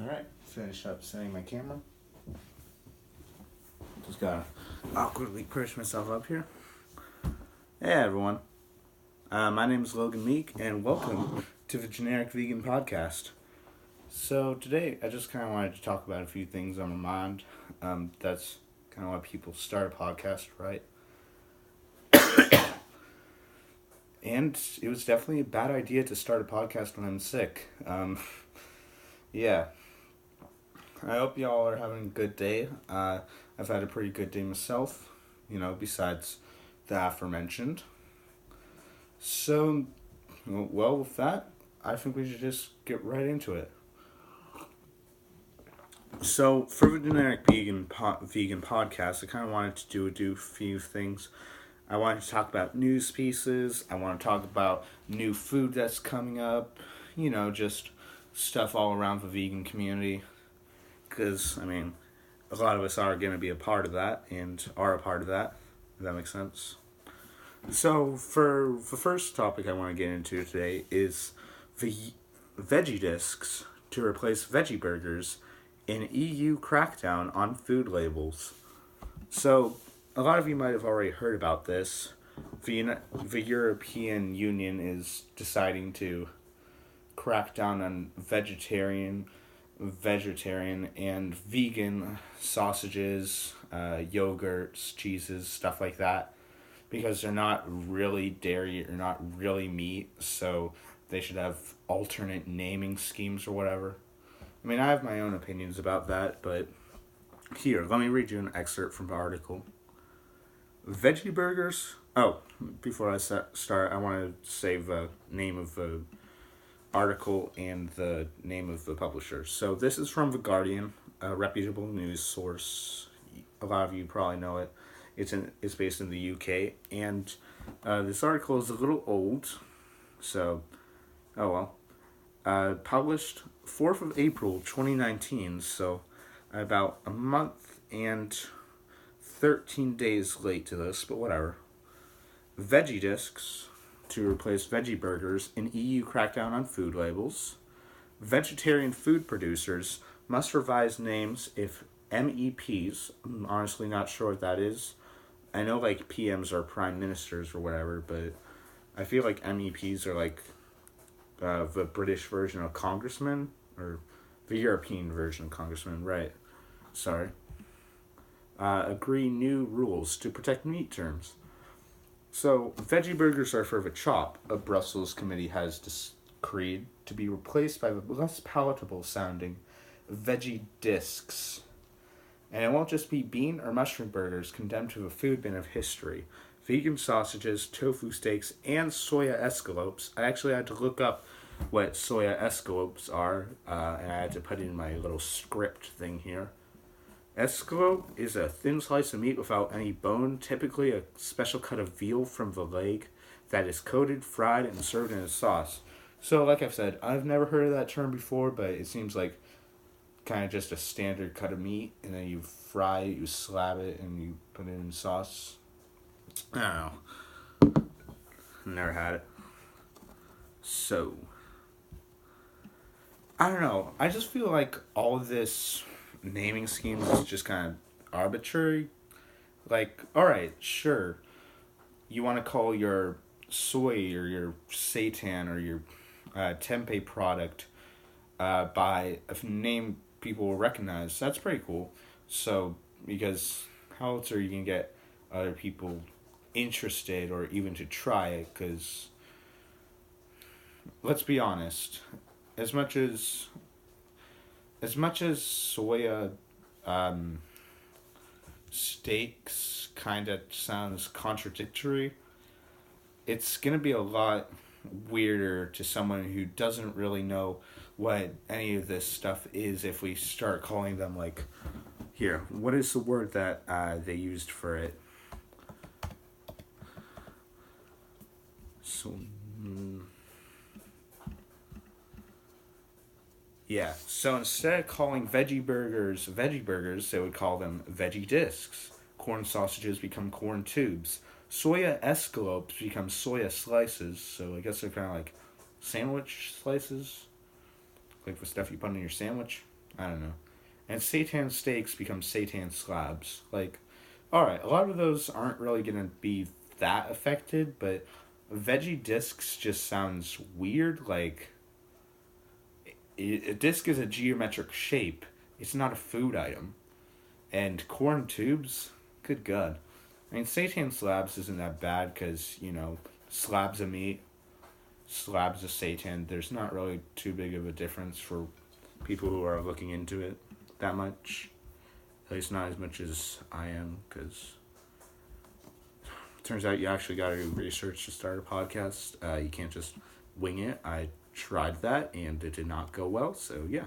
Alright, finish up setting my camera. Just gotta awkwardly push myself up here. Hey everyone, my name is Logan Meek, and welcome to the Generic Vegan Podcast. So today, I just kind of wanted to talk about a few things on my mind. That's kind of why people start a podcast, right? And it was definitely a bad idea to start a podcast when I'm sick. Yeah. I hope y'all are having a good day. I've had a pretty good day myself, besides the aforementioned. So, well, with that, I think we should just get right into it. So, for the Generic Vegan Podcast, I kind of wanted to do a few things. I wanted to talk about news pieces. I want to talk about new food that's coming up. Just stuff all around the vegan community. Because, a lot of us are going to be a part of that and are a part of that. If that makes sense. So, for the first topic I want to get into today is the Veggie discs to replace veggie burgers in EU crackdown on food labels. So, a lot of you might have already heard about this. The European Union is deciding to crack down on vegetarian, and vegan sausages, yogurts, cheeses, stuff like that, because they're not really dairy or not really meat, so they should have alternate naming schemes or whatever. I have my own opinions about that, but here, let me read you an excerpt from the article. Veggie burgers... Oh, before I start, I want to say the name of the article and the name of the publisher. So this is from The Guardian, a reputable news source. A lot of you probably know it. It's based in the UK, and this article is a little old, so oh well. Published 4th of April 2019, so about a month and 13 days late to this, but whatever. Veggie discs to replace veggie burgers in EU crackdown on food labels. Vegetarian food producers must revise names if MEPs, I'm honestly not sure what that is. I know PMs are prime ministers or whatever, but I feel like MEPs are the British version of congressmen, or the European version of congressmen, right? Sorry. Agree new rules to protect meat terms. So, veggie burgers are for the chop, a Brussels committee has decreed to be replaced by the less palatable sounding veggie discs. And it won't just be bean or mushroom burgers condemned to the food bin of history. Vegan sausages, tofu steaks, and soya escalopes. I actually had to look up what soya escalopes are, and I had to put in my little script thing here. Escalope is a thin slice of meat without any bone, typically a special cut of veal from the leg that is coated, fried, and served in a sauce. So, like I've said, I've never heard of that term before, but it seems like kind of just a standard cut of meat, and then you fry it, you slab it, and you put it in sauce. I don't know. Never had it. So, I don't know. I just feel like all of this naming schemes is just kind of arbitrary. Alright, sure. You want to call your soy or your seitan or your tempeh product by a name people will recognize. That's pretty cool. So, because how else are you going to get other people interested or even to try it? Because, let's be honest, as much as soya steaks kind of sounds contradictory, it's going to be a lot weirder to someone who doesn't really know what any of this stuff is if we start calling them here, what is the word that they used for it? So... Yeah, so instead of calling veggie burgers, they would call them veggie discs. Corn sausages become corn tubes. Soya escalopes become soya slices, so I guess they're kind of like sandwich slices. Like the stuff you put in your sandwich. I don't know. And seitan steaks become seitan slabs. Like, alright, a lot of those aren't really gonna be that affected, but veggie discs just sounds weird. Like, a disc is a geometric shape. It's not a food item. And corn tubes? Good God. I mean, seitan slabs isn't that bad because, slabs of meat, slabs of seitan, there's not really too big of a difference for people who are looking into it that much. At least not as much as I am, because turns out you actually got to do research to start a podcast. You can't just wing it. I tried that, and it did not go well, so yeah.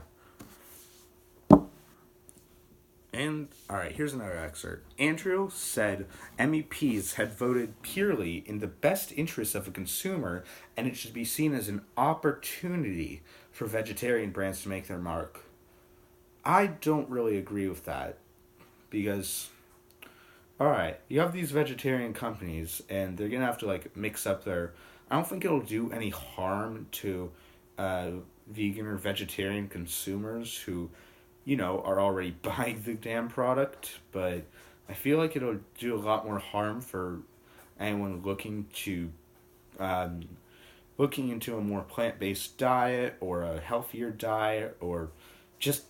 And, alright, here's another excerpt. Andrew said MEPs had voted purely in the best interest of a consumer, and it should be seen as an opportunity for vegetarian brands to make their mark. I don't really agree with that, because, alright, you have these vegetarian companies, and they're gonna have to, mix up their... I don't think it'll do any harm to vegan or vegetarian consumers who... are already buying the damn product, but I feel like it'll do a lot more harm for anyone looking into a more plant-based diet, or a healthier diet, or just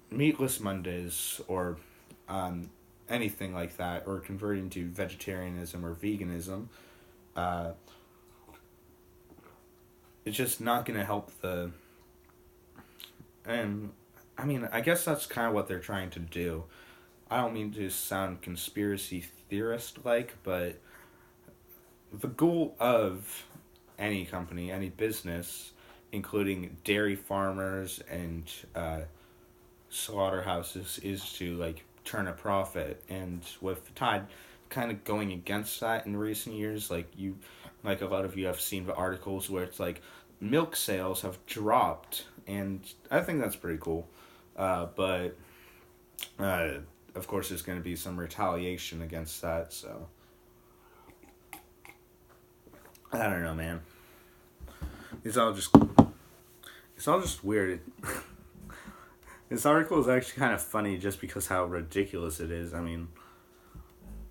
meatless Mondays, or anything like that, or converting to vegetarianism or veganism. It's just not going to help and I mean, I guess that's kind of what they're trying to do. I don't mean to sound conspiracy theorist-like, but the goal of any company, any business, including dairy farmers and slaughterhouses, is to, turn a profit. And with the tide kind of going against that in recent years, a lot of you have seen the articles where it's milk sales have dropped, and I think that's pretty cool. But of course there's going to be some retaliation against that, so I don't know, man. It's all just weird. This article is actually kind of funny just because how ridiculous it is. I mean,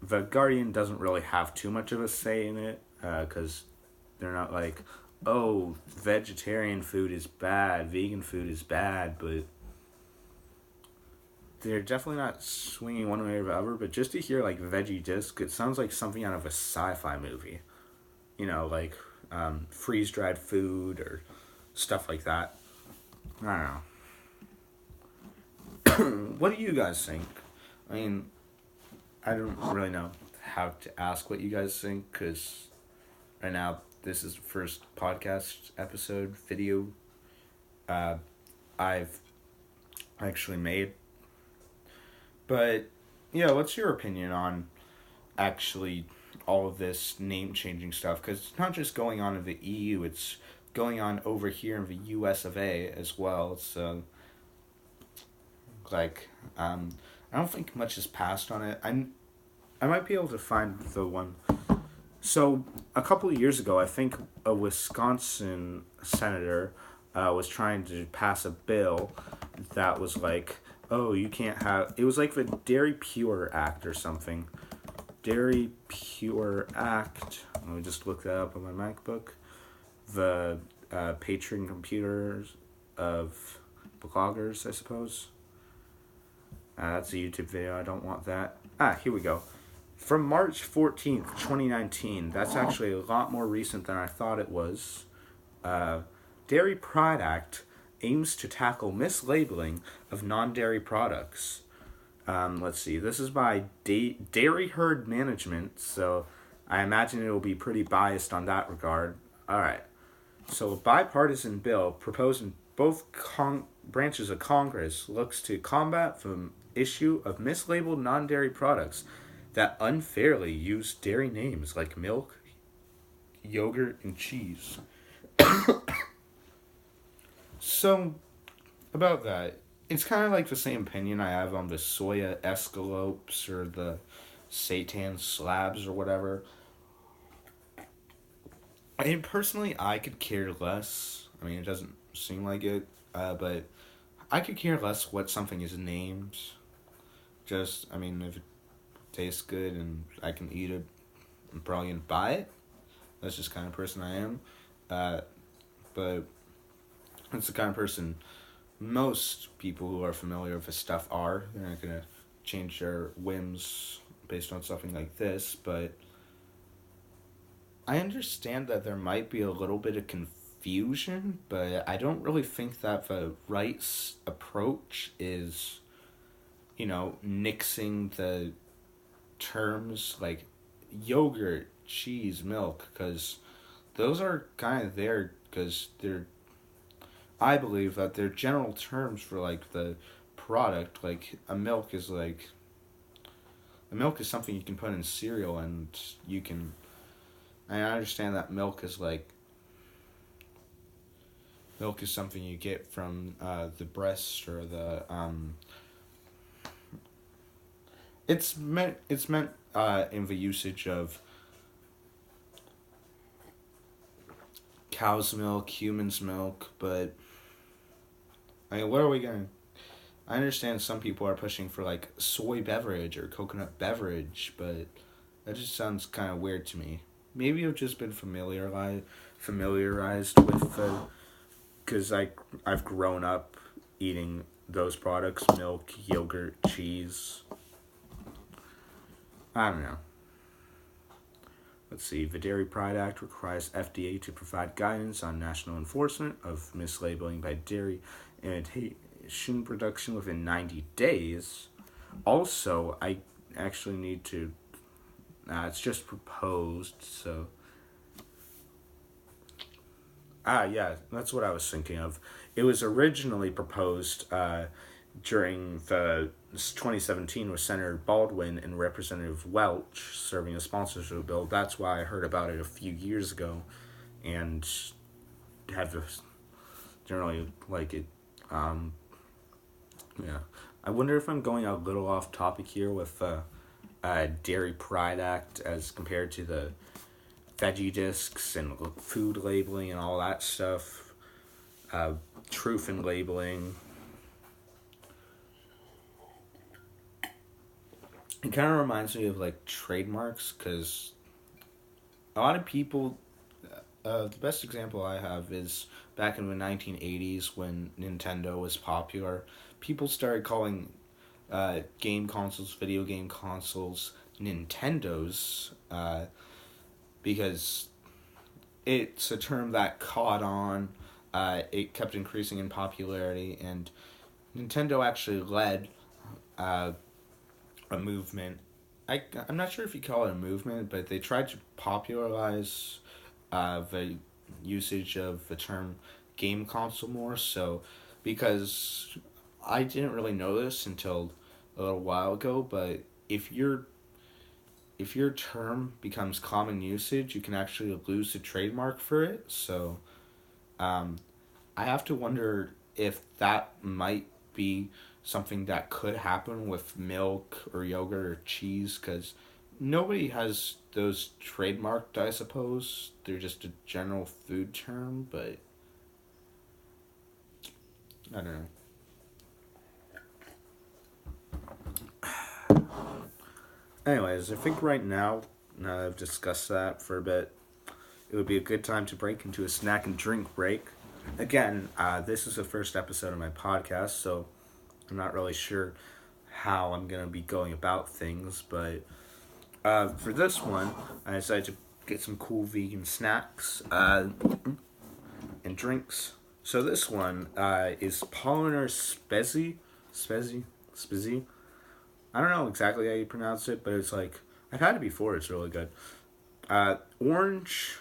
The Guardian doesn't really have too much of a say in it, because they're not oh, vegetarian food is bad, vegan food is bad, but they're definitely not swinging one way or the other. But just to hear veggie disc, it sounds like something out of a sci-fi movie. Freeze-dried food or stuff like that. I don't know. What do you guys think? I mean, I don't really know how to ask what you guys think, because right now this is the first podcast episode video I've actually made. But, yeah, what's your opinion on actually all of this name-changing stuff? Because it's not just going on in the EU, it's going on over here in the US of A as well. So, I don't think much has passed on it. I might be able to find the one. So, a couple of years ago, I think a Wisconsin senator was trying to pass a bill that was oh, you can't have... It was the Dairy Pure Act or something. Dairy Pure Act. Let me just look that up on my MacBook. The Patreon computers of bloggers, I suppose. That's a YouTube video. I don't want that. Here we go. From March 14th, 2019. That's actually a lot more recent than I thought it was. Dairy Pride Act aims to tackle mislabeling of non-dairy products. Let's see. This is by Dairy Herd Management, so I imagine it will be pretty biased on that regard. Alright. So a bipartisan bill proposed in both branches of Congress looks to combat the issue of mislabeled non-dairy products that unfairly use dairy names like milk, yogurt, and cheese. So, about that, it's kind of the same opinion I have on the soya escalopes or the seitan slabs or whatever. I mean, personally, I could care less. I mean, it doesn't seem like it, but I could care less what something is named. Just, I mean, if it tastes good and I can eat it, I'm probably gonna buy it. That's just the kind of person I am. Uh, but that's the kind of person most people who are familiar with this stuff are. They're not gonna change their whims based on something like this, but I understand that there might be a little bit of confusion, but I don't really think that the right approach is, nixing the terms like yogurt, cheese, milk, because those are kind of there because I believe that they're general terms for like the product. Like a milk is something you can put in cereal and you can. I understand that milk is something you get from the breast or the It's meant in the usage of cow's milk, human's milk, but I mean, what are we gonna? I understand some people are pushing for like soy beverage or coconut beverage, but that just sounds kind of weird to me. Maybe I've just been familiarized with the, because I've grown up eating those products: milk, yogurt, cheese. I don't know. Let's see. The Dairy Pride Act requires FDA to provide guidance on national enforcement of mislabeling by dairy imitation production within 90 days. Also, I actually need to. It's just proposed, so. Yeah, that's what I was thinking of. It was originally proposed during the 2017 with Senator Baldwin and Representative Welch serving as sponsors of the bill. That's why I heard about it a few years ago and have generally like it. Yeah. I wonder if I'm going a little off topic here with the Dairy Pride Act as compared to the veggie discs and food labeling and all that stuff. Truth in labeling. It kind of reminds me of like trademarks because a lot of people. The best example I have is back in the 1980s when Nintendo was popular. People started calling game consoles, video game consoles, Nintendos because it's a term that caught on. It kept increasing in popularity, and Nintendo actually led a movement. I'm not sure if you call it a movement, but they tried to popularize the usage of the term game console more. So, because I didn't really know this until a little while ago, but if your term becomes common usage, you can actually lose a trademark for it. So, I have to wonder if that might be something that could happen with milk or yogurt or cheese, because nobody has those trademarked, I suppose. They're just a general food term, but I don't know. Anyways, I think right now that I've discussed that for a bit, it would be a good time to break into a snack and drink break. Again, this is the first episode of my podcast, so I'm not really sure how I'm going to be going about things, but for this one, I decided to get some cool vegan snacks and drinks. So this one is Polliner Spezi. I don't know exactly how you pronounce it, but it's like, I've had it before, it's really good. Orange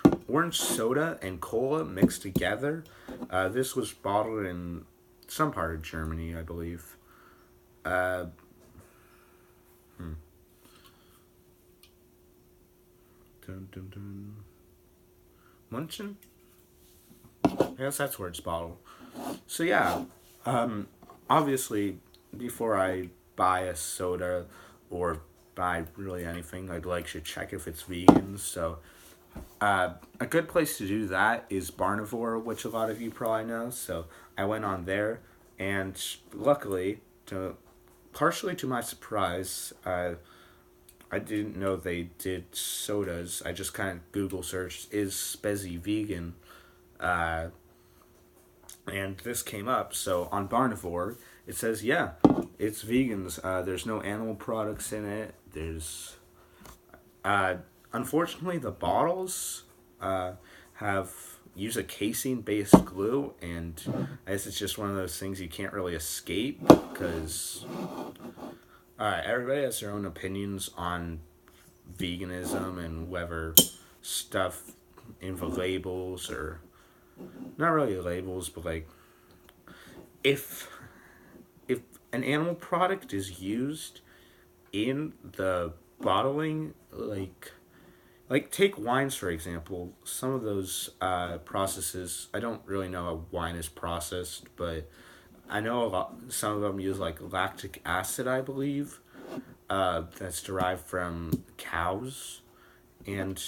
soda and cola mixed together. This was bottled in some part of Germany, I believe. Dun, dun, dun. Munchen? I guess that's where it's bottled. So yeah, obviously, before I buy a soda or buy really anything, I'd like to check if it's vegan. So a good place to do that is Barnivore, which a lot of you probably know. So I went on there. And luckily, partially to my surprise, I didn't know they did sodas. I just kind of Google searched, is Spezi vegan? Uh, and this came up. So on Barnivore, it says, yeah, it's vegans. There's no animal products in it. Uh, Unfortunately, the bottles have use a casing based glue, and I guess it's just one of those things you can't really escape because everybody has their own opinions on veganism and whether stuff in the labels, or not really labels, but like if an animal product is used in the bottling, like take wines for example. Some of those processes, I don't really know how wine is processed, but I know a lot. Some of them use like lactic acid, I believe, that's derived from cows, and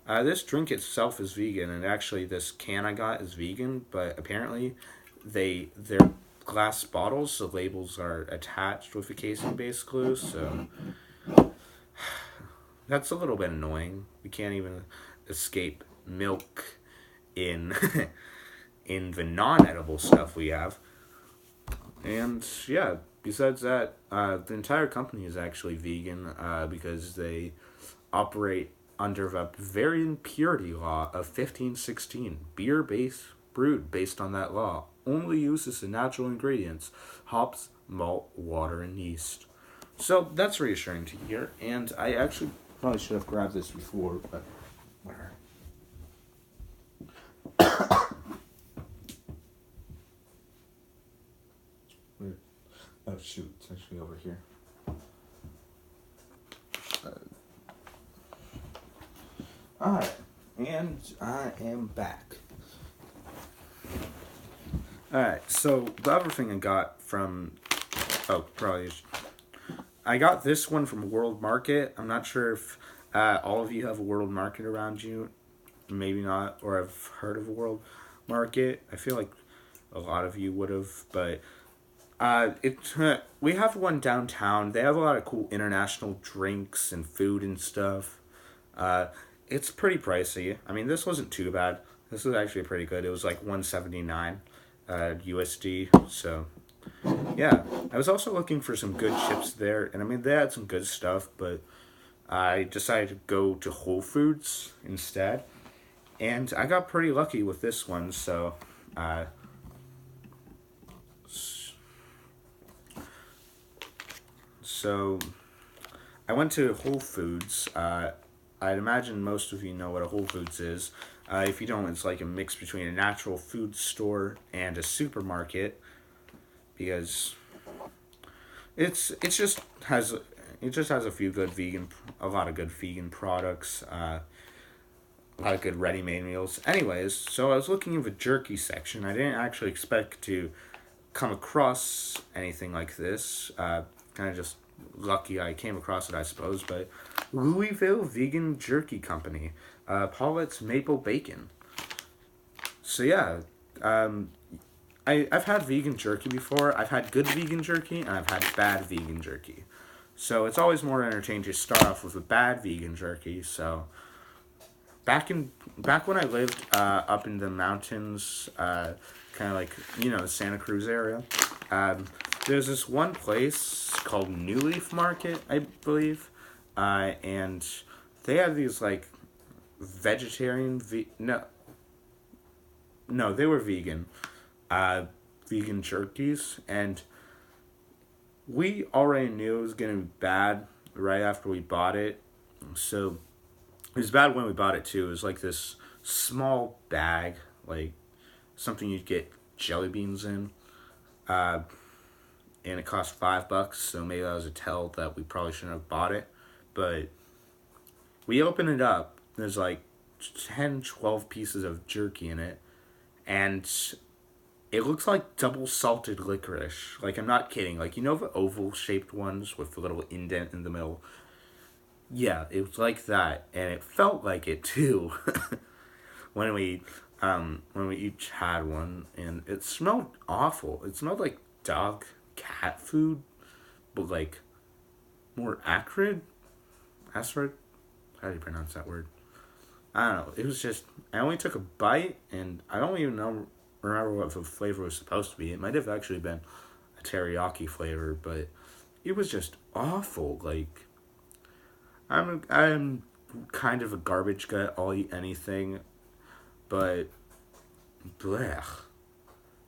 this drink itself is vegan, and actually this can I got is vegan, but apparently their glass bottles, the labels are attached with a casing based glue, so that's a little bit annoying. We can't even escape milk in in the non-edible stuff we have. And yeah, besides that, the entire company is actually vegan because they operate under the Bavarian Purity Law of 1516. Beer brewed based on that law only uses the natural ingredients: hops, malt, water, and yeast. So that's reassuring to hear, and I actually probably should have grabbed this before, but whatever. Weird. Oh shoot, it's actually over here. Alright, and I am back. Alright, so the other thing I got from... I got this one from World Market. I'm not sure if all of you have a World Market around you. Maybe not, or have heard of a World Market. I feel like a lot of you would have, but we have one downtown. They have a lot of cool international drinks and food and stuff. It's pretty pricey. I mean, this wasn't too bad. This was actually pretty good. It was like $179 USD. So yeah, I was also looking for some good chips there, and I mean they had some good stuff, but I decided to go to Whole Foods instead, and I got pretty lucky with this one. So so I went to Whole Foods. I'd imagine most of you know what a Whole Foods is. If you don't, it's like a mix between a natural food store and a supermarket, because it just has a lot of good vegan products, a lot of good ready-made meals. Anyways, so I was looking in the jerky section. I didn't actually expect to come across anything like this. Kind of just lucky I came across it, I suppose. But Louisville Vegan Jerky Company, Paulette's Maple Bacon. So yeah, I've had vegan jerky before. I've had good vegan jerky, and I've had bad vegan jerky. So it's always more entertaining to start off with a bad vegan jerky. So back when I lived up in the mountains, kind of like the Santa Cruz area, there's this one place called New Leaf Market, I believe, and they have these like vegetarian no, they were vegan vegan jerkies, and we already knew it was gonna be bad right after we bought it. So it was bad when we bought it too. It was like this small bag, like something you'd get jelly beans in, and it cost $5. So maybe that was a tell that we probably shouldn't have bought it. But we open it up. There's like 10, 12 pieces of jerky in it, and it looks like double salted licorice. Like, I'm not kidding. Like, the oval shaped ones with the little indent in the middle? Yeah, it was like that, and it felt like it too. When we when we each had one, and it smelled awful. It smelled like dog cat food, but like more acrid. Acrid? How do you pronounce that word? I don't know. It was just, I only took a bite, and I don't even remember what the flavor was supposed to be. It might have actually been a teriyaki flavor, but it was just awful. Like, I'm kind of a garbage gut. I'll eat anything, but blech.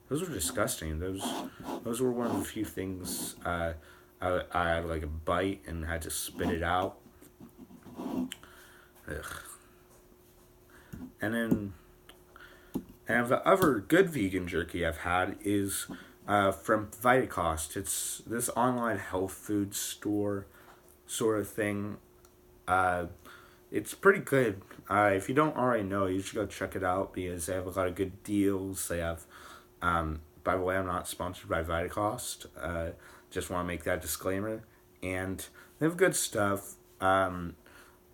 Those were disgusting. Those were one of the few things I had like a bite and had to spit it out. Ugh. And the other good vegan jerky I've had is from Vitacost. It's this online health food store sort of thing. It's pretty good. If you don't already know, you should go check it out because they have a lot of good deals. They have, by the way, I'm not sponsored by Vitacost. Just want to make that disclaimer. And they have good stuff.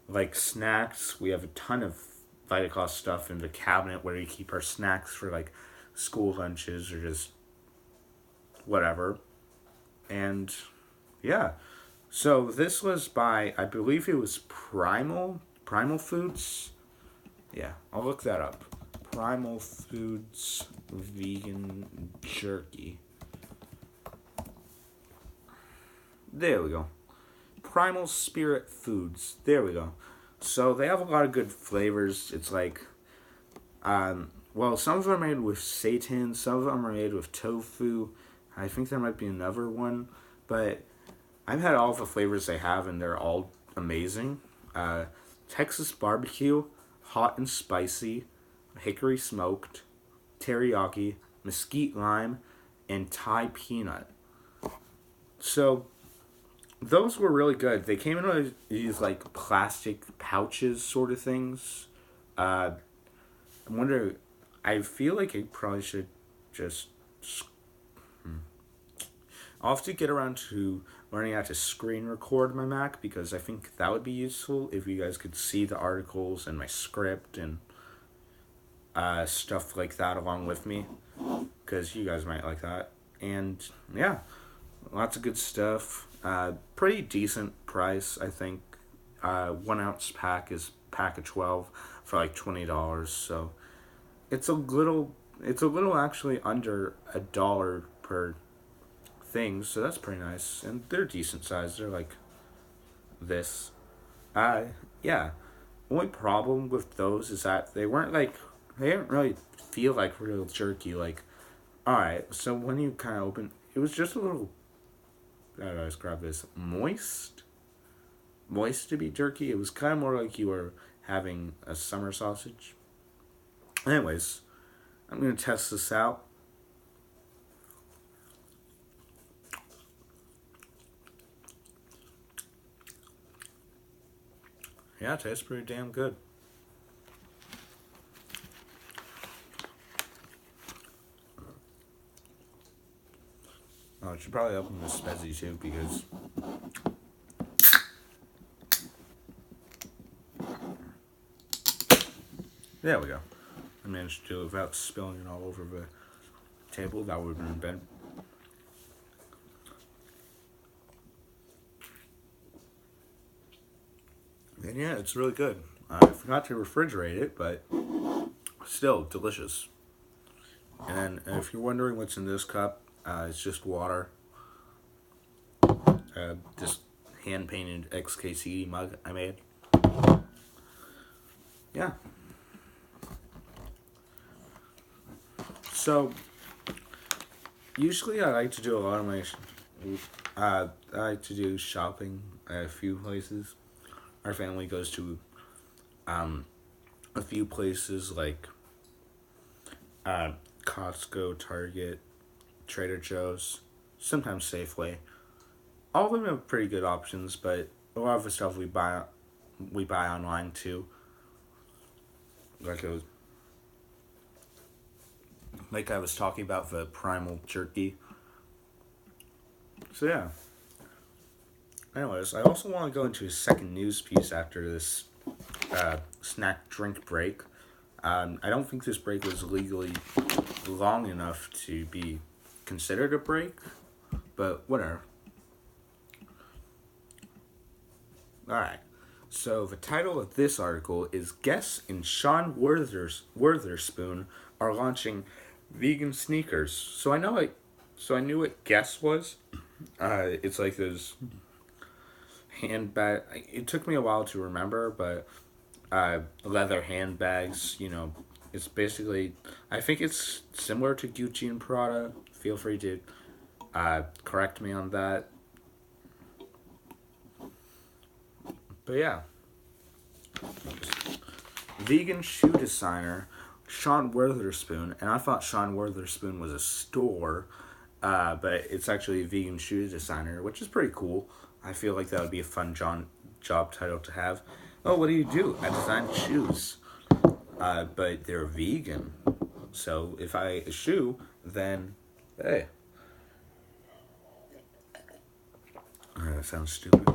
Like snacks, we have a ton of Vitacost stuff in the cabinet where we keep our snacks for like school lunches or just whatever. And yeah. So this was by, I believe it was Primal Foods. Yeah, I'll look that up. Primal Foods vegan jerky. There we go. Primal Spirit Foods. There we go. So they have a lot of good flavors. It's like, well, some of them are made with seitan, some of them are made with tofu. I think there might be another one, but I've had all the flavors they have, and they're all amazing. Texas barbecue, hot and spicy, hickory smoked, teriyaki, mesquite lime, and Thai peanut. So those were really good. They came in these like plastic pouches sort of things. I wonder, I feel like I probably should just, I'll have to get around to learning how to screen record my Mac, because I think that would be useful if you guys could see the articles and my script and stuff like that along with me, because you guys might like that. And yeah, lots of good stuff. Pretty decent price, I think. 1 ounce pack is pack of 12 for like $20. So it's a little actually under $1 per thing. So that's pretty nice, and they're decent size. They're like this. Yeah. Only problem with those is that they didn't really feel like real jerky. Like, alright, so when you kind of open, it was just a little, how do I describe this? Moist to be jerky. It was kind of more like you were having a summer sausage. Anyways, I'm going to test this out. Yeah, it tastes pretty damn good. Oh, I should probably open this Spezzy too, because there we go. I managed to do it without spilling it all over the table. That would have been bad. And yeah, it's really good. I forgot to refrigerate it, but still delicious. And if you're wondering what's in this cup, it's just water. This hand-painted XKCD mug I made. Yeah. So, usually I like to do a lot of my, I like to do shopping at a few places. Our family goes to a few places like Costco, Target, Trader Joe's, sometimes Safeway. All of them have pretty good options, but a lot of the stuff we buy online too. Like I was talking about the Primal jerky. So yeah. Anyways, I also want to go into a second news piece after this snack drink break. I don't think this break was legally long enough to be considered a break, but whatever. Alright, so the title of this article is Guess and Sean Witherspoon are launching vegan sneakers. So I knew what Guess was. It's like those handbag. It took me a while to remember, but leather handbags. It's basically. I think it's similar to Gucci and Prada. Feel free to correct me on that. But yeah, vegan shoe designer Sean Witherspoon, and I thought Sean Witherspoon was a store, but it's actually a vegan shoe designer, which is pretty cool. I feel like that would be a fun job title to have. Oh, what do you do? I design shoes, but they're vegan. So if I eat a shoe, then hey, that sounds stupid.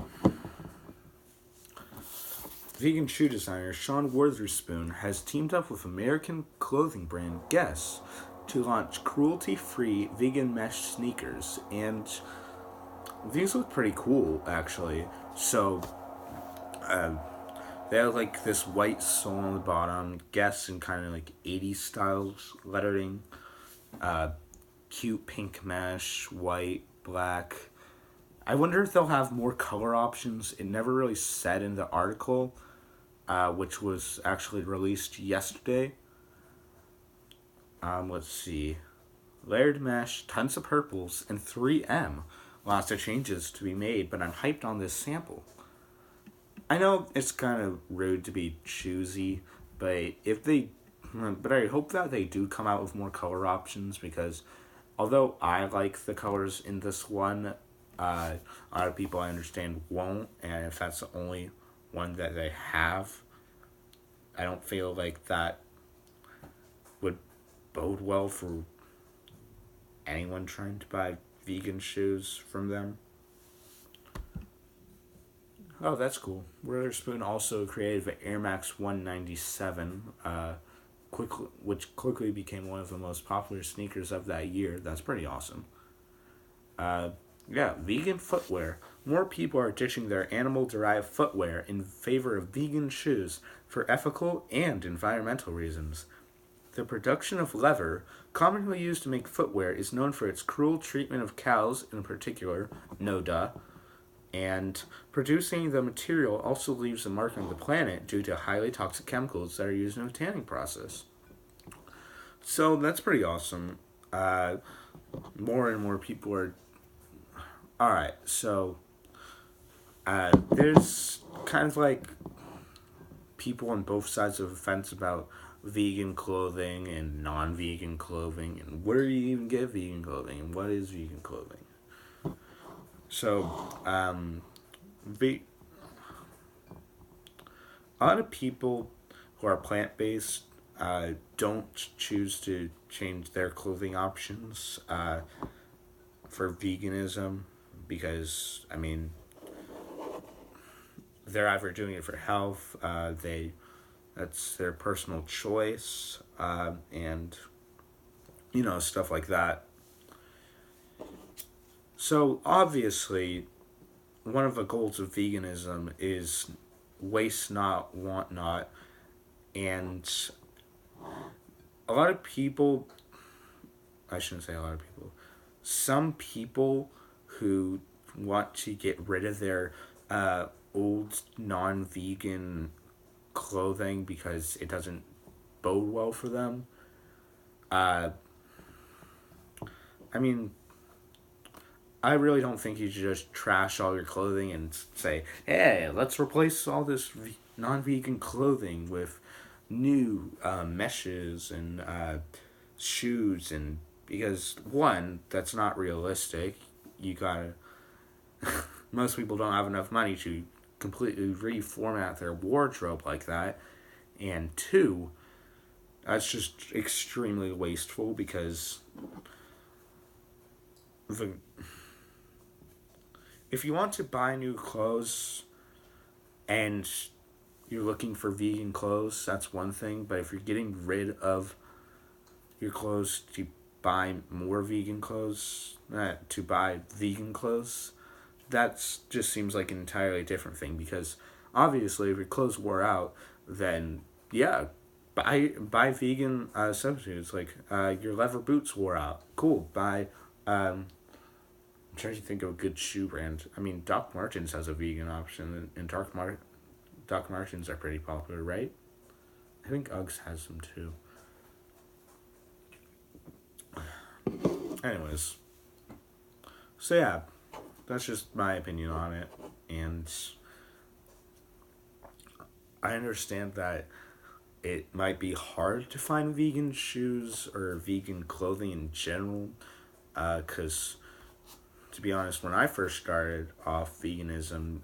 Vegan shoe designer Sean Witherspoon has teamed up with American clothing brand Guess to launch cruelty-free vegan mesh sneakers, and these look pretty cool, actually. So, they have like this white sole on the bottom, Guess in kind of like 80s style lettering, cute pink mesh, white, black. I wonder if they'll have more color options. It never really said in the article, which was actually released yesterday. Let's see. Layered mesh, tons of purples, and 3M. Lots of changes to be made, but I'm hyped on this sample. I know it's kind of rude to be choosy, but I hope that they do come out with more color options, because although I like the colors in this one, a lot of people I understand won't, and if that's the only one that they have, I don't feel like that would bode well for anyone trying to buy vegan shoes from them. Oh, that's cool. Witherspoon also created the Air Max 197, which quickly became one of the most popular sneakers of that year. That's pretty awesome. Yeah, vegan footwear. More people are ditching their animal-derived footwear in favor of vegan shoes for ethical and environmental reasons. The production of leather, commonly used to make footwear, is known for its cruel treatment of cows in particular, no duh, and producing the material also leaves a mark on the planet due to highly toxic chemicals that are used in the tanning process. So that's pretty awesome. More and more people are... Alright, so there's kind of like people on both sides of the fence about vegan clothing and non-vegan clothing, and where do you even get vegan clothing, and what is vegan clothing? So, a lot of people who are plant-based don't choose to change their clothing options for veganism, because, they're either doing it for health, that's their personal choice, and, stuff like that. So, obviously, one of the goals of veganism is waste not, want not, and a lot of people, I shouldn't say a lot of people, some people who want to get rid of their old non-vegan clothing because it doesn't bode well for them. I really don't think you should just trash all your clothing and say, hey, let's replace all this non-vegan clothing with new meshes and shoes, and because one, that's not realistic. You gotta most people don't have enough money to completely reformat their wardrobe like that, and two, that's just extremely wasteful, because if you want to buy new clothes and you're looking for vegan clothes, that's one thing. But if you're getting rid of your clothes to buy more vegan clothes, to buy vegan clothes, that just seems like an entirely different thing. Because obviously, if your clothes wore out, then yeah, buy vegan substitutes. Like your leather boots wore out, cool. Buy. I'm trying to think of a good shoe brand. I mean, Doc Martens has a vegan option, and Doc Martens are pretty popular, right? I think Uggs has them too. Anyways, so yeah, that's just my opinion on it, and I understand that it might be hard to find vegan shoes or vegan clothing in general, because to be honest, when I first started off veganism,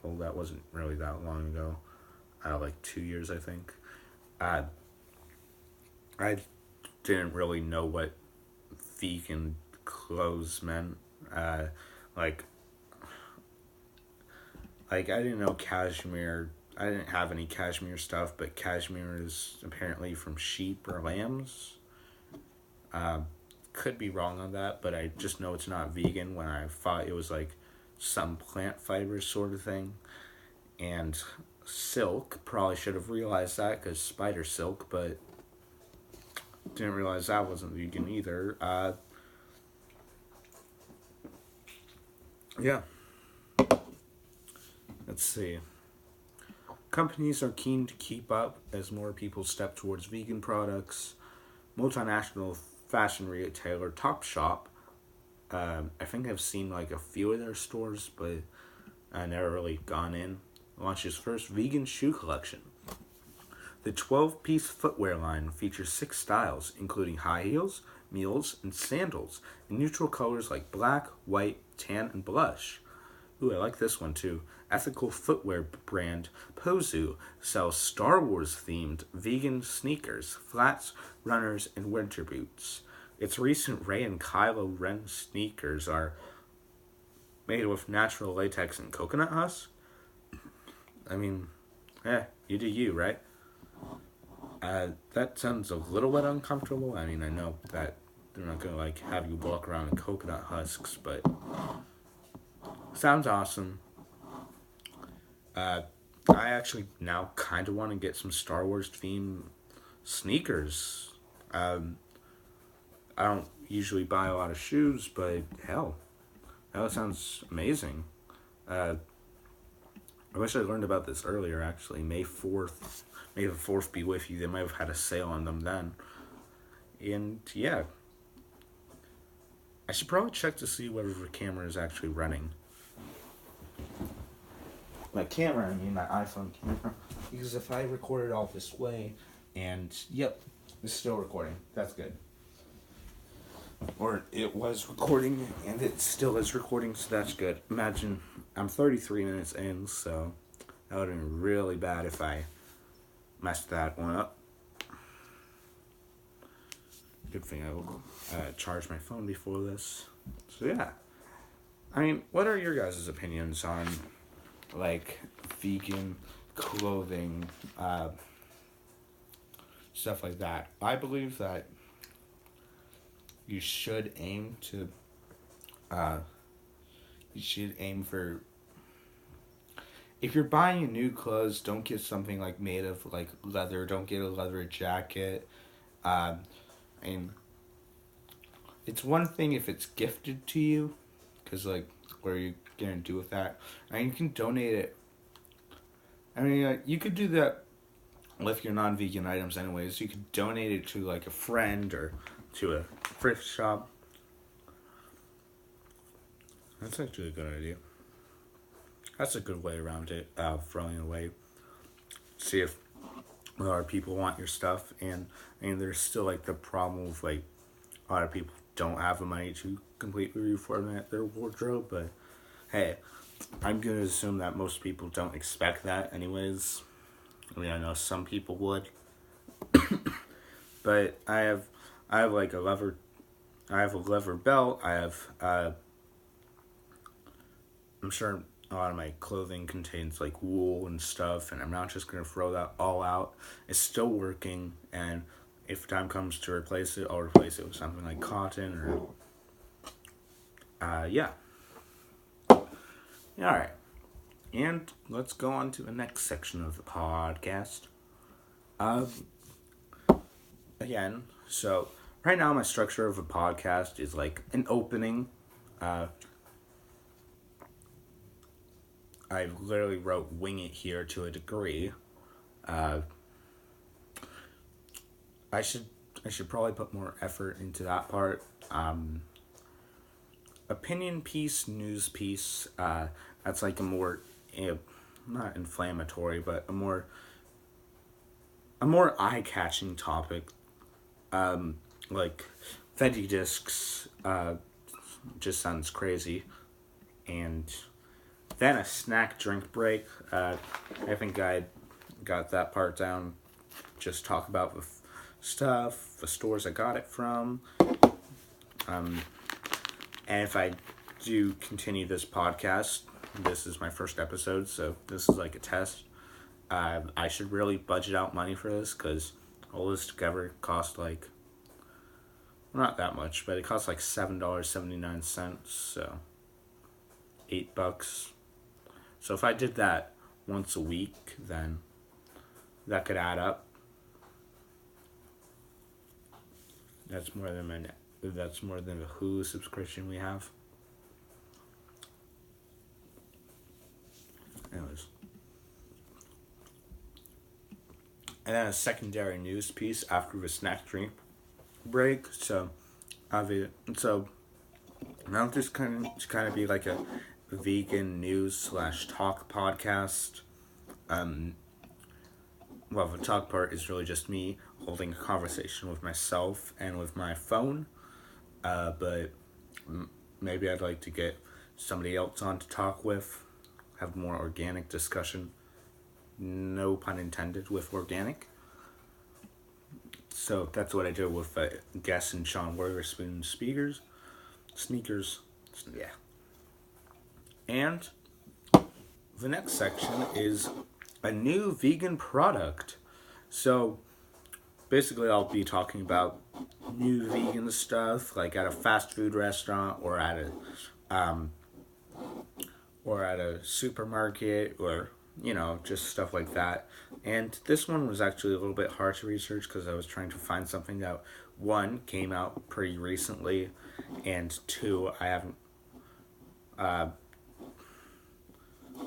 well, that wasn't really that long ago, like 2 years, I think. Uh, I didn't really know what vegan clothes meant. Like, I didn't know cashmere. I didn't have any cashmere stuff, but cashmere is apparently from sheep or lambs. Could be wrong on that, but I just know it's not vegan when I thought it was like some plant fiber sort of thing. And silk, probably should have realized that because spider silk, but didn't realize that wasn't vegan either. Yeah. Let's see. Companies are keen to keep up as more people step towards vegan products. Multinational fashion retailer Topshop, I think I've seen like a few of their stores, but I never really gone in. Launched its first vegan shoe collection. The 12-piece footwear line features 6 styles, including high heels, mules, and sandals, in neutral colors like black, white, tan, and blush. Ooh, I like this one too. Ethical footwear brand Pozu sells Star Wars themed vegan sneakers, flats, runners, and winter boots. Its recent Rey and Kylo Ren sneakers are made with natural latex and coconut husk. I mean, you do you, right? That sounds a little bit uncomfortable. I mean, I know that they're not gonna like have you walk around in coconut husks, but sounds awesome. I actually now kind of want to get some Star Wars themed sneakers. I don't usually buy a lot of shoes, but hell, that sounds amazing. Uh, I wish I learned about this earlier, actually. May 4th. May the 4th be with you. They might have had a sale on them then. And yeah, I should probably check to see whether the camera is actually running. My camera, I mean my iPhone camera. Because if I record it all this way, and yep, it's still recording. That's good. Or it was recording, and it still is recording, so that's good. Imagine, I'm 33 minutes in, so that would have been really bad if I messed that one up. Good thing I charged my phone before this. So yeah. I mean, what are your guys' opinions on, like, vegan clothing, stuff like that? I believe that you should aim for, if you're buying new clothes, don't get something like made of like leather. Don't get a leather jacket. And it's one thing if it's gifted to you, because like, what are you gonna do with that? I mean, you can donate it. I mean, you could do that with your non-vegan items anyways. You could donate it to like a friend or to a thrift shop. That's actually a good idea. That's a good way around it, throwing it away. See if a lot of people want your stuff, and there's still like the problem of like a lot of people don't have the money to completely reformat their wardrobe, but hey, I'm gonna assume that most people don't expect that anyways. I mean, I know some people would, but I have like a leather belt. I have I'm sure a lot of my clothing contains like wool and stuff, and I'm not just gonna throw that all out. It's still working, and if time comes to replace it, I'll replace it with something like cotton or yeah. Alright. And let's go on to the next section of the podcast. Again, so right now my structure of a podcast is like an opening. I literally wrote wing it here to a degree. I should probably put more effort into that part. Opinion piece, news piece. That's like a more, not inflammatory, but a more eye-catching topic. Like Veggie discs. Just sounds crazy, and then a snack drink break. I think I got that part down. Just talk about the stuff, the stores I got it from. And if I do continue this podcast, this is my first episode, so this is like a test. I should really budget out money for this, because all this together cost like, not that much, but it cost like $7.79, so $8. So if I did that once a week, then that could add up. That's more than the Hulu subscription we have. Anyways. And then a secondary news piece after the snack drink break. So now this kind of be like a vegan news / talk podcast. Well, the talk part is really just me holding a conversation with myself and with my phone. But maybe I'd like to get somebody else on to talk with, have more organic discussion. No pun intended with organic. So that's what I do with Guess and Sean Witherspoon sneakers. Yeah. And the next section is a new vegan product. So basically I'll be talking about new vegan stuff, like at a fast food restaurant or at a supermarket, or just stuff like that. And this one was actually a little bit hard to research because I was trying to find something that, one, came out pretty recently, and two, I haven't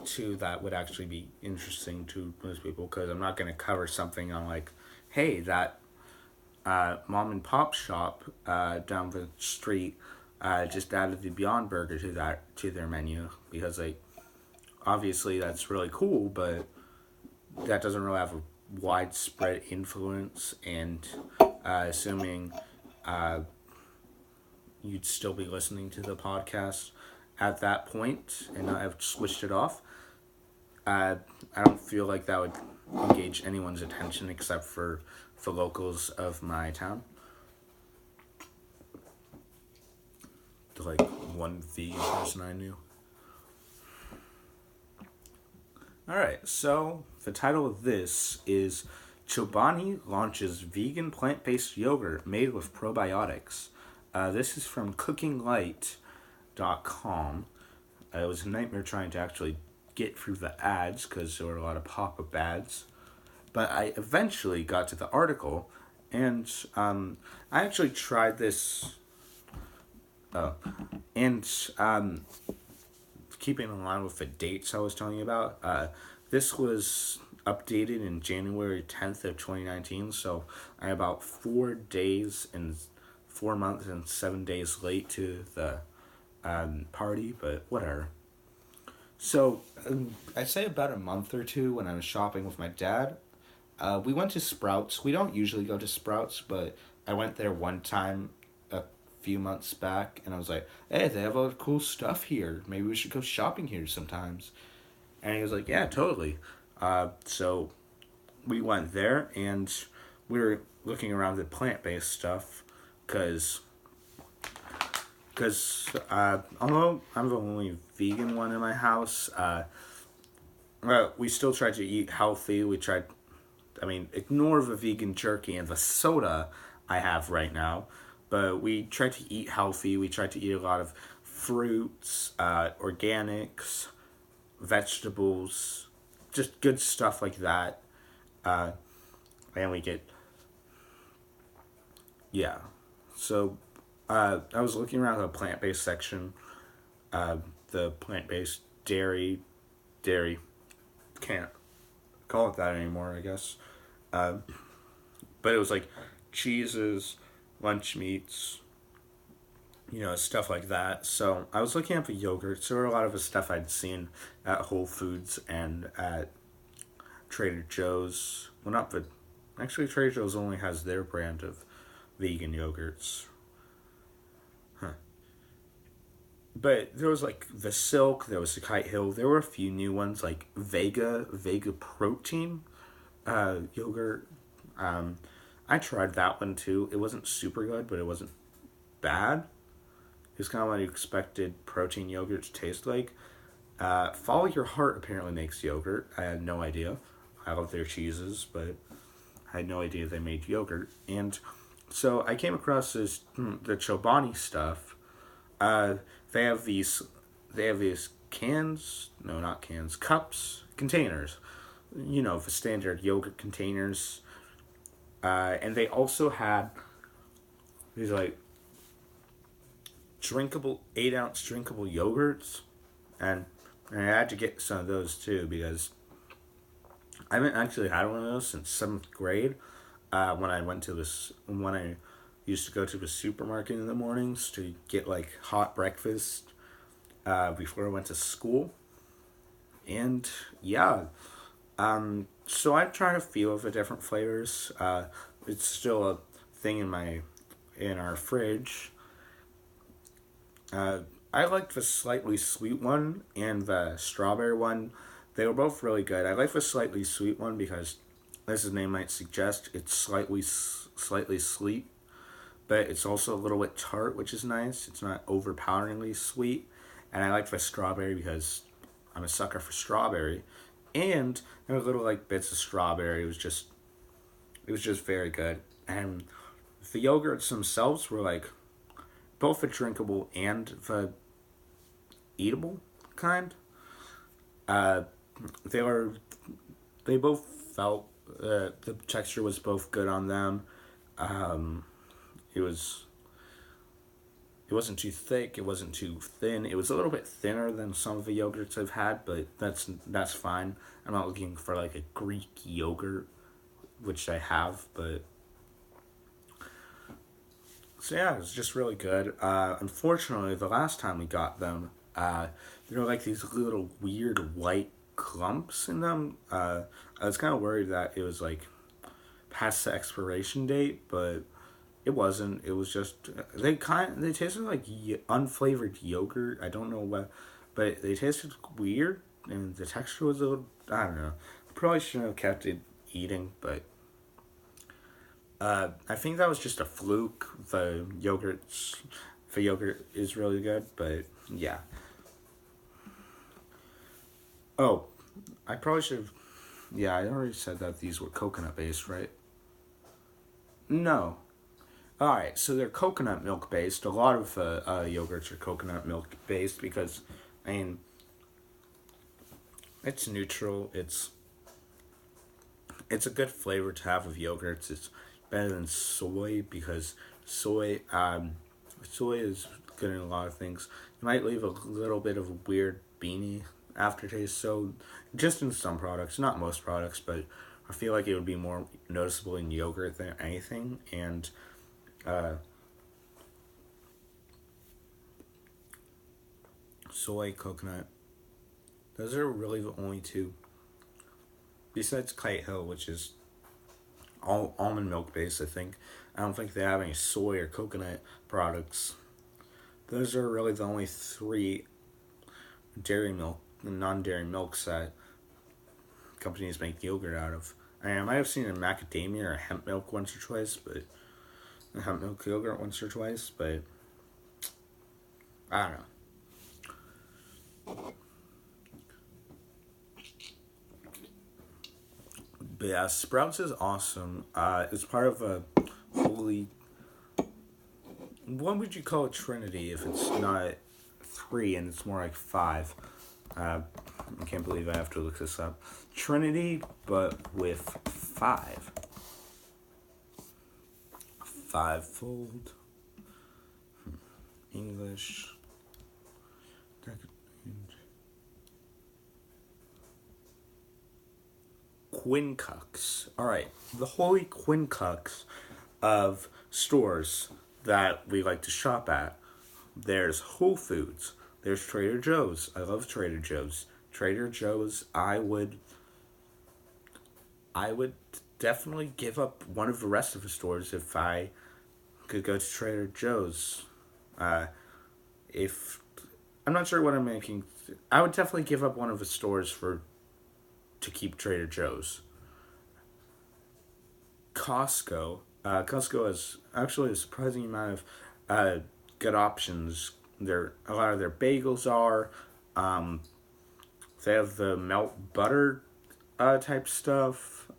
two, that would actually be interesting to most people, because I'm not going to cover something on like, hey, that mom and pop shop down the street just added the Beyond Burger to their menu, because like obviously that's really cool, but that doesn't really have a widespread influence, and assuming you'd still be listening to the podcast at that point and not have switched it off, I don't feel like that would engage anyone's attention except for the locals of my town. The like one vegan person I knew. Alright, so the title of this is Chobani launches vegan plant-based yogurt made with probiotics. This is from cookinglight.com. It was a nightmare trying to actually get through the ads because there were a lot of pop-up ads. But I eventually got to the article, and I actually tried this. Keeping in line with the dates I was telling you about, this was updated in January 10th of 2019, so I'm about 4 months and 7 days late to the party, but whatever. So, I'd say about a month or two when I was shopping with my dad, we went to Sprouts. We don't usually go to Sprouts, but I went there one time a few months back, and I was like, hey, they have all the cool stuff here. Maybe we should go shopping here sometimes. And he was like, yeah, totally. So we went there, and we were looking around the plant-based stuff, because because although I'm the only vegan one in my house, we still try to eat healthy. Ignore the vegan jerky and the soda I have right now, but we try to eat healthy. We try to eat a lot of fruits, organics, vegetables, just good stuff like that. Uh, and we get, yeah. So, I was looking around the plant-based section, the plant-based dairy, can't call it that anymore, I guess. But it was like cheeses, lunch meats, stuff like that. So I was looking at the yogurts. There were a lot of the stuff I'd seen at Whole Foods and at Trader Joe's. Well, not the... Actually, Trader Joe's only has their brand of vegan yogurts. Huh. But there was like the Silk, there was the Kite Hill. There were a few new ones like Vega Protein yogurt. I tried that one too. It wasn't super good, but it wasn't bad. It was kind of what you expected protein yogurt to taste like. Follow Your Heart apparently makes yogurt. I had no idea. I love their cheeses, but I had no idea they made yogurt. And so I came across the Chobani stuff. They have these cans, no, not cans, cups, containers. The standard yogurt containers. And they also had these like 8-ounce drinkable yogurts. And I had to get some of those too because I haven't actually had one of those since 7th grade. When I used to go to the supermarket in the mornings to get like hot breakfast before I went to school. And yeah, so I've tried a few of the different flavors. It's still a thing in our fridge. I liked the slightly sweet one and the strawberry one. They were both really good. I like the slightly sweet one because, as the name might suggest, it's slightly sweet, but it's also a little bit tart, which is nice. It's not overpoweringly sweet. And I like the strawberry because I'm a sucker for strawberry. And there were little like bits of strawberry. It was just very good. And the yogurts themselves were like both the drinkable and the eatable kind. They both felt the texture was both good on them. It wasn't too thick. It wasn't too thin. It was a little bit thinner than some of the yogurts I've had, but that's fine. I'm not looking for like a Greek yogurt, which I have, but so yeah, it was just really good. Unfortunately, the last time we got them, there were like these little weird white clumps in them. I was kind of worried that it was like past the expiration date, but it wasn't. It was just they tasted like unflavored yogurt. I don't know what, but they tasted weird, and the texture was a little. I don't know. Probably shouldn't have kept it eating, but I think that was just a fluke. The yogurt is really good, but yeah. Oh, I probably should have. Yeah, I already said that these were coconut based, right? No. Alright, so they're coconut milk based. A lot of yogurts are coconut milk based because, it's neutral. It's a good flavor to have with yogurts. It's better than soy because soy is good in a lot of things. It might leave a little bit of a weird beanie aftertaste. So, just in some products, not most products, but I feel like it would be more noticeable in yogurt than anything. And soy, coconut, those are really the only two. Besides Kite Hill, which is all almond milk based, I think. I don't think they have any soy or coconut products. Those are really the only 3 non-dairy milks that companies make yogurt out of. I might have seen a macadamia or a hemp milk once or twice, but a hemp milk yogurt once or twice, but I don't know. But yeah, Sprouts is awesome. It's part of a holy. What would you call it, Trinity, if it's not three and it's more like five? I can't believe I have to look this up. Trinity, but with five. Fivefold. English. Quincux. Alright, the holy quincux of stores that we like to shop at. There's Whole Foods. There's Trader Joe's. I love Trader Joe's. Trader Joe's, I would definitely give up one of the rest of the stores if I could go to Trader Joe's. If I'm not sure what I'm making, I would definitely give up one of the stores to keep Trader Joe's. Costco. Costco has actually a surprising amount of good options. A lot of their bagels are. They have the melt butter type stuff.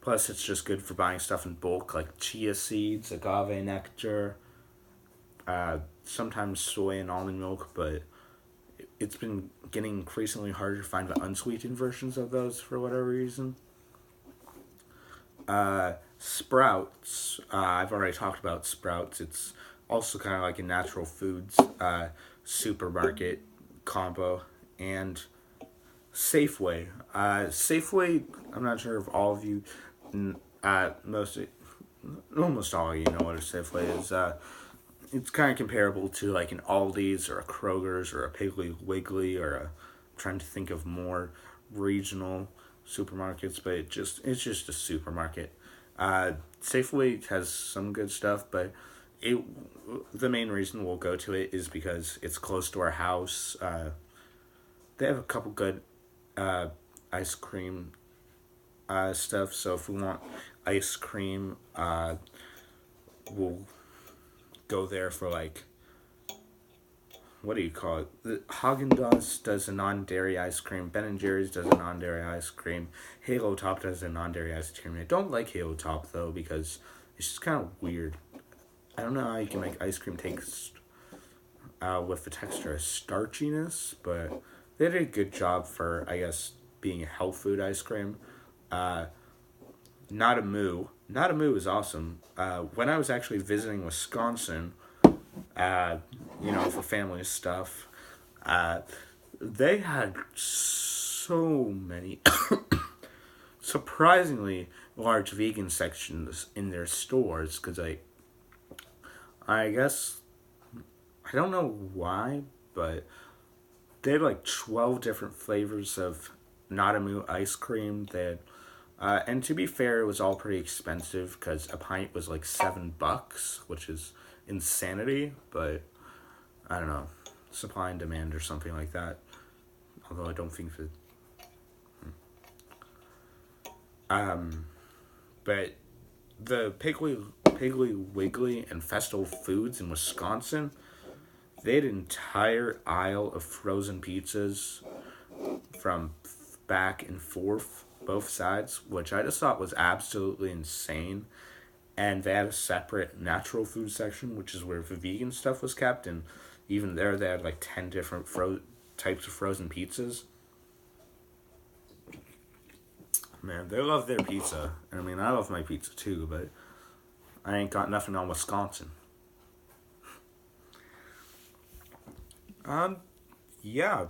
Plus, it's just good for buying stuff in bulk, like chia seeds, agave nectar, sometimes soy and almond milk, but it's been getting increasingly harder to find the unsweetened versions of those for whatever reason. Sprouts. I've already talked about Sprouts. It's also kind of like a natural foods supermarket combo. And Safeway. Safeway, I'm not sure if all of you, almost all of you know what a Safeway is. It's kind of comparable to like an Aldi's or a Kroger's or a Piggly Wiggly or I'm trying to think of more regional supermarkets, but it's just a supermarket. Safeway has some good stuff, but the main reason we'll go to it is because it's close to our house. They have a couple good ice cream stuff, so if we want ice cream, we'll go there for like, what do you call it? Haagen-Dazs does a non-dairy ice cream. Ben & Jerry's does a non-dairy ice cream. Halo Top does a non-dairy ice cream. I don't like Halo Top, though, because it's just kind of weird. I don't know how you can make ice cream taste with the texture of starchiness, but they did a good job for, I guess, being a health food ice cream. Not a Moo. Not a Moo is awesome. When I was actually visiting Wisconsin, for family stuff, they had so many surprisingly large vegan sections in their stores, because I guess, I don't know why, but they had like 12 different flavors of Not a Moo ice cream. They had, and to be fair, it was all pretty expensive because a pint was like $7, which is insanity, but I don't know, supply and demand or something like that. Although I don't think that. But the Piggly Wiggly and Festival Foods in Wisconsin, they had an entire aisle of frozen pizzas from back and forth, both sides, which I just thought was absolutely insane. And they had a separate natural food section, which is where the vegan stuff was kept, and even there they had like 10 different types of frozen pizzas. Man, they love their pizza. I mean, I love my pizza too, but I ain't got nothing on Wisconsin. Yeah.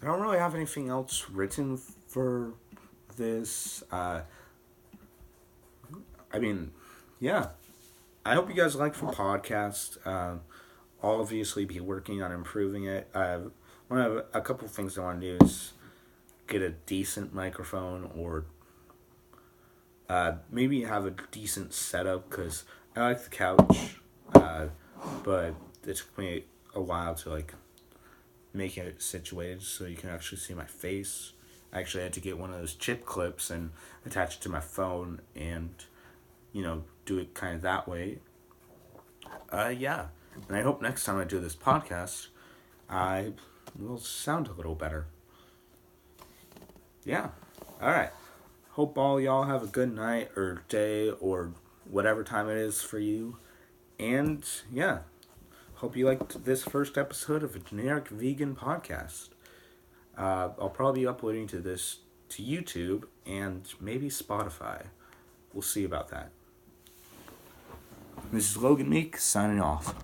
I don't really have anything else written for this. Yeah. I hope you guys like the podcast. I'll obviously be working on improving it. A couple of things I want to do is get a decent microphone, or maybe have a decent setup, because I like the couch, but it took me a while to like make it situated so you can actually see my face. I actually had to get one of those chip clips and attach it to my phone and, do it kind of that way. Yeah. And I hope next time I do this podcast, I will sound a little better. Yeah. All right. Hope all y'all have a good night or day or whatever time it is for you. And yeah, hope you liked this first episode of a generic vegan podcast. I'll probably be uploading to YouTube and maybe Spotify. We'll see about that. This is Logan Meek signing off.